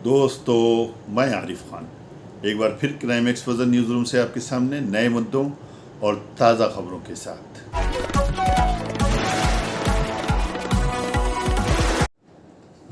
दोस्तों, मैं आरिफ खान एक बार फिर क्राइम एक्सपोजर न्यूज़ रूम से आपके सामने नए मुद्दों और ताज़ा खबरों के साथ।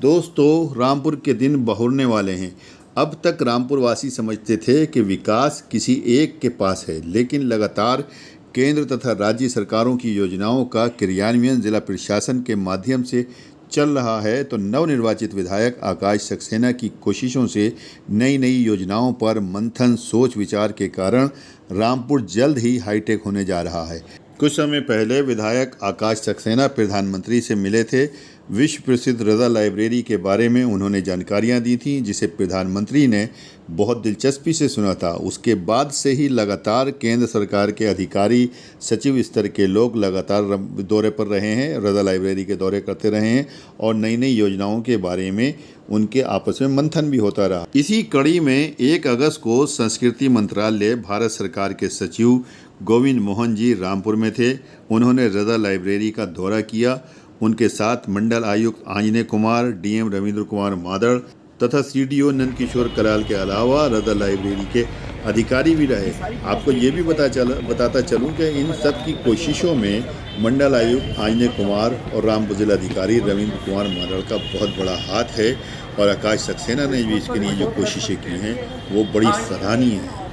दोस्तों, रामपुर के दिन बहुरने वाले हैं। अब तक रामपुर वासी समझते थे कि विकास किसी एक के पास है, लेकिन लगातार केंद्र तथा राज्य सरकारों की योजनाओं का क्रियान्वयन जिला प्रशासन के माध्यम से चल रहा है। तो नवनिर्वाचित विधायक आकाश सक्सेना की कोशिशों से नई नई योजनाओं पर मंथन सोच विचार के कारण रामपुर जल्द ही हाईटेक होने जा रहा है। कुछ समय पहले विधायक आकाश सक्सेना प्रधानमंत्री से मिले थे। विश्व प्रसिद्ध रज़ा लाइब्रेरी के बारे में उन्होंने जानकारियां दी थी, जिसे प्रधानमंत्री ने बहुत दिलचस्पी से सुना था। उसके बाद से ही लगातार केंद्र सरकार के अधिकारी, सचिव स्तर के लोग लगातार दौरे पर रहे हैं, रज़ा लाइब्रेरी के दौरे करते रहे हैं और नई नई योजनाओं के बारे में उनके आपस में मंथन भी होता रहा। इसी कड़ी में 1 अगस्त को संस्कृति मंत्रालय भारत सरकार के सचिव गोविंद मोहन जी रामपुर में थे। उन्होंने रज़ा लाइब्रेरी का दौरा किया। उनके साथ मंडल आयुक्त आंजनेय कुमार, डीएम रविंद्र कुमार मादड़ तथा सीडीओ नंदकिशोर कराल के अलावा रज़ा लाइब्रेरी के अधिकारी भी रहे। आपको ये भी बताता चलूँ कि इन सब की कोशिशों में मंडल आयुक्त आंजनेय कुमार और रामपुर जिलाधिकारी रविंद्र कुमार मादड़ का बहुत बड़ा हाथ है और आकाश सक्सेना ने भी इसके लिए जो कोशिशें की हैं वो बड़ी सराहनीय है।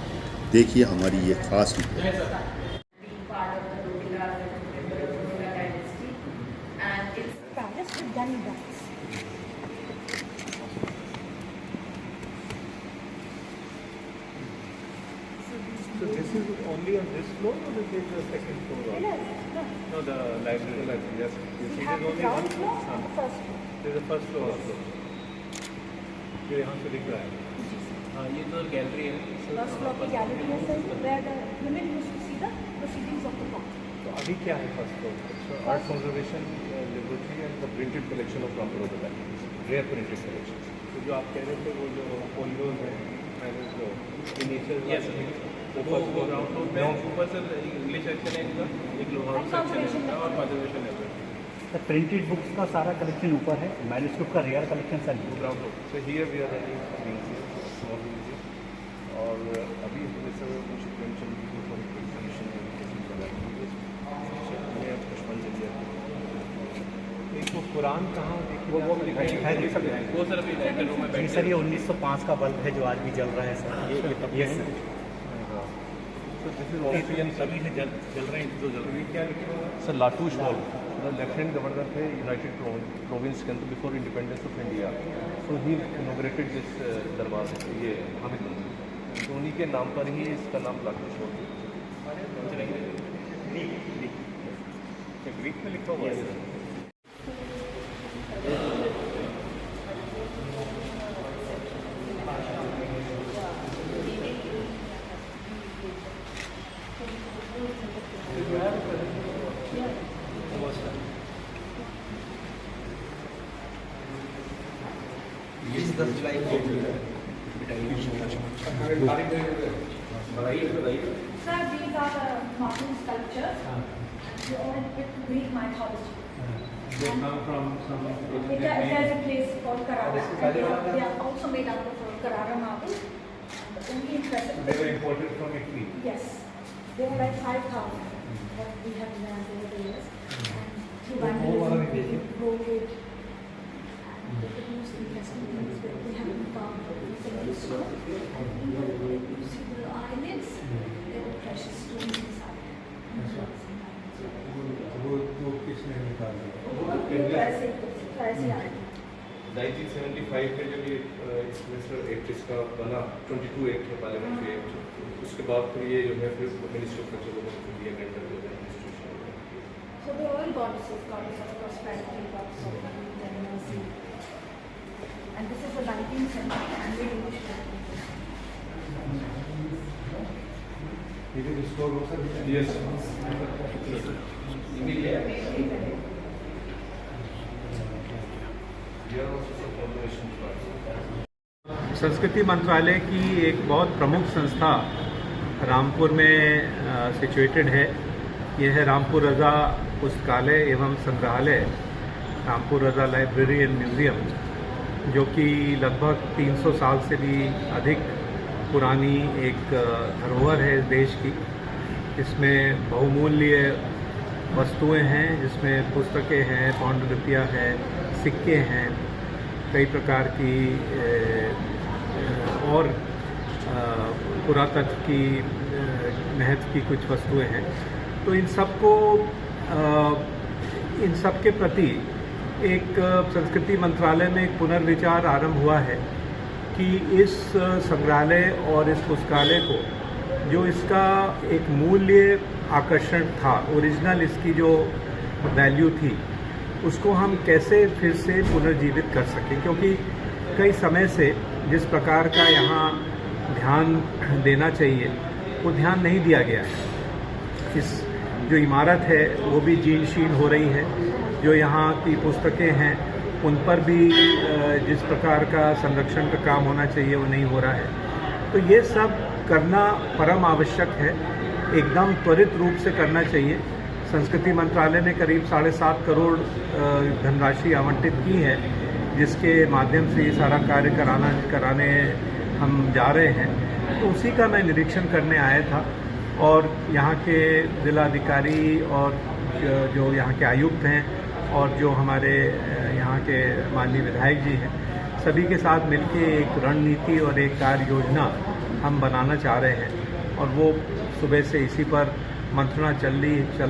देखिए हमारी ये खास report. So this is only on this floor, or is it the second floor? No, the library. Yes, this is only one floor. First floor. This is the first floor also. जो यहाँ से दिख रहा है। हाँ, ये तो gallery है। First floor की गैलरी है sir, where the women used to see the proceedings of the court. तो अभी क्या है first floor? Art conservation laboratory and the printed collection of proper होता है, रेयर प्रिंटेड कलेक्शन। तो जो आप कह रहे थे वो जो फोलियोज हैं, मैंने जो इनिशियल यस वो ग्राउंड फ्लोर में ऊपर से इंग्लिश सेक्शन है इनका, एक लोहारू सेक्शन है और कंजर्वेशन है। सर प्रिंटेड बुक्स का सारा कलेक्शन ऊपर है, मैन्युस्क्रिप्ट का rare collection sir ground floor. So here we are running और अभी जैसे कुछ प्रिंट एक तो कुरान कहाँ वो दिखाई वो सर अभी डायरेक्टर रूम में बैठे सर, ये 1905 का बल्ब है जो आज भी जल रहा है सर। ये सर तो दिस इज ऑस्ट्रियन सभी से जल रहे हैं जो जल रहे हैं। क्या लिखा हुआ है? Sir La Touche hall the lieutenant governor थे यूनाइटेड प्रोविंस के अंदर before independence of India. So he inaugurated this दरबार, ये हामिद मंदिर, तो उन्हीं के नाम पर ही इसका नाम लाटूश हॉल है। ग्रीक में लिखा हुआ है। Sir, these are the modern sculptures. They all with Greek mythology. They come from some. It has a place called Carrara. They are also made out of Carrara marble. Only impressive. They were imported from Italy. Yes, they were like 5,000. What we have learned over the years. And through vandalism, we broke it. And the most interesting thing is that we haven't found anything useful. You see the eyelids, they were precious stones inside. वो किसने निकाल ये ऐसे आए। 1975 में जब ये minister act इसका बना, 22 एक्ट है पार्लियामेंट्री एक्ट, उसके बाद फिर ये जो है फिर मिनिस्टर ऑफ कल्चर को इंडिया के अंदर जो है institution. So the oil goddesses, goddess of prosperity, goddess of generosity. And this is the 19th century and English language. ये भी रिस्टोर हो सकता है। यस संस्कृति मंत्रालय की एक बहुत प्रमुख संस्था रामपुर में सिचुएटेड है। यह है रामपुर रज़ा पुस्तकालय एवं संग्रहालय, रामपुर रज़ा लाइब्रेरी एंड म्यूज़ियम। जो कि लगभग 300 साल से भी अधिक पुरानी एक धरोहर है इस देश की। इसमें बहुमूल्य वस्तुएं हैं, जिसमें पुस्तकें हैं, पांडुलिपियाँ हैं, सिक्के हैं, कई प्रकार की और पुरातत्व की महत्व की कुछ वस्तुएं हैं। तो इन सब के प्रति एक संस्कृति मंत्रालय में एक पुनर्विचार आरंभ हुआ है कि इस संग्रहालय और इस पुस्तकालय को जो इसका एक मूल्य आकर्षण था, ओरिजिनल इसकी जो वैल्यू थी, उसको हम कैसे फिर से पुनर्जीवित कर सकें, क्योंकि कई समय से जिस प्रकार का यहाँ ध्यान देना चाहिए वो ध्यान नहीं दिया गया है। इस जो इमारत है वो भी जीर्ण शीर्ण हो रही है, जो यहाँ की पुस्तकें हैं उन पर भी जिस प्रकार का संरक्षण का काम होना चाहिए वो नहीं हो रहा है। तो ये सब करना परम आवश्यक है, एकदम त्वरित रूप से करना चाहिए। संस्कृति मंत्रालय ने करीब 7.5 करोड़ धनराशि आवंटित की है, जिसके माध्यम से ये सारा कार्य कराने हम जा रहे हैं। तो उसी का मैं निरीक्षण करने आया था और यहाँ के जिलाधिकारी और जो यहाँ के आयुक्त हैं और जो हमारे यहाँ के माननीय विधायक जी हैं, सभी के साथ मिलकर एक रणनीति और एक कार्य योजना हम बनाना चाह रहे हैं और वो सुबह से इसी पर मंत्रणा चल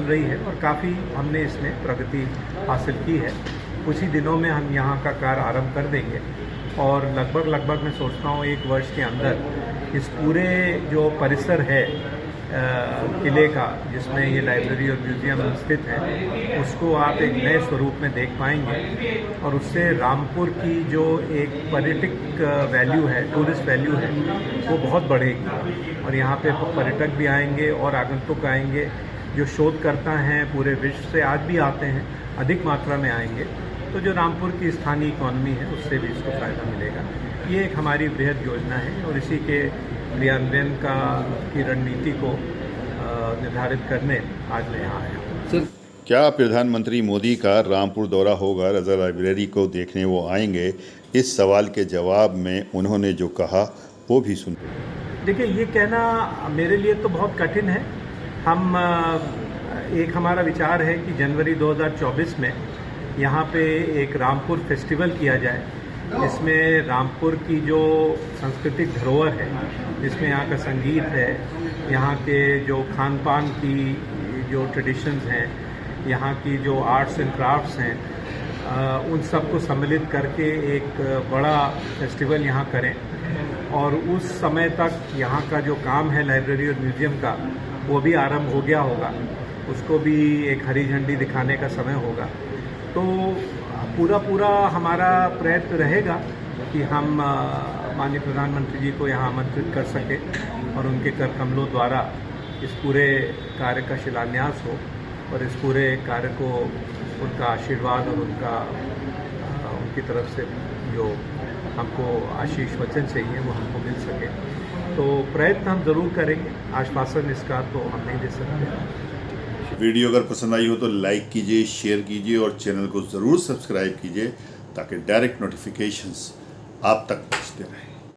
रही है और काफ़ी हमने इसमें प्रगति हासिल की है। कुछ ही दिनों में हम यहाँ का कार्य आरंभ कर देंगे और लगभग मैं सोचता हूँ 1 वर्ष के अंदर इस पूरे जो परिसर है किले का, जिसमें ये लाइब्रेरी और म्यूज़ियम स्थित है, उसको आप एक नए स्वरूप में देख पाएंगे और उससे रामपुर की जो एक पर्यटक वैल्यू है, टूरिस्ट वैल्यू है, वो बहुत बढ़ेगी और यहाँ पे पर्यटक भी आएंगे और आगंतुक आएंगे। जो शोधकर्ता हैं पूरे विश्व से आज भी आते हैं, अधिक मात्रा में आएंगे, तो जो रामपुर की स्थानीय इकॉनमी है उससे भी इसको फ़ायदा मिलेगा। ये एक हमारी बृहद योजना है और इसी के क्रियान्वयन की रणनीति को निर्धारित करने आज मैं यहाँ आया हूँ। सर, क्या प्रधानमंत्री मोदी का रामपुर दौरा होगा, रज़ा लाइब्रेरी को देखने वो आएंगे? इस सवाल के जवाब में उन्होंने जो कहा वो भी सुनते। देखिए, ये कहना मेरे लिए तो बहुत कठिन है। एक हमारा विचार है कि जनवरी 2024 में यहाँ पे एक रामपुर फेस्टिवल किया जाए, इसमें रामपुर की जो सांस्कृतिक धरोहर है, जिसमें यहाँ का संगीत है, यहाँ के जो खान पान की जो ट्रेडिशंस हैं, यहाँ की जो आर्ट्स एंड क्राफ्ट्स हैं, उन सब को सम्मिलित करके एक बड़ा फेस्टिवल यहाँ करें और उस समय तक यहाँ का जो काम है लाइब्रेरी और म्यूज़ियम का, वो भी आरंभ हो गया होगा, उसको भी एक हरी झंडी दिखाने का समय होगा। तो पूरा हमारा प्रयत्न रहेगा कि हम माननीय प्रधानमंत्री जी को यहाँ आमंत्रित कर सकें और उनके कर कमलों द्वारा इस पूरे कार्य का शिलान्यास हो और इस पूरे कार्य को उनका आशीर्वाद और उनकी तरफ से जो हमको आशीष वचन चाहिए वो हमको मिल सके। तो प्रयत्न हम ज़रूर करेंगे, आश्वासन इसका तो हम नहीं दे सकते। वीडियो अगर पसंद आई हो तो लाइक कीजिए, शेयर कीजिए और चैनल को ज़रूर सब्सक्राइब कीजिए ताकि डायरेक्ट नोटिफिकेशंस आप तक पहुंचते रहें।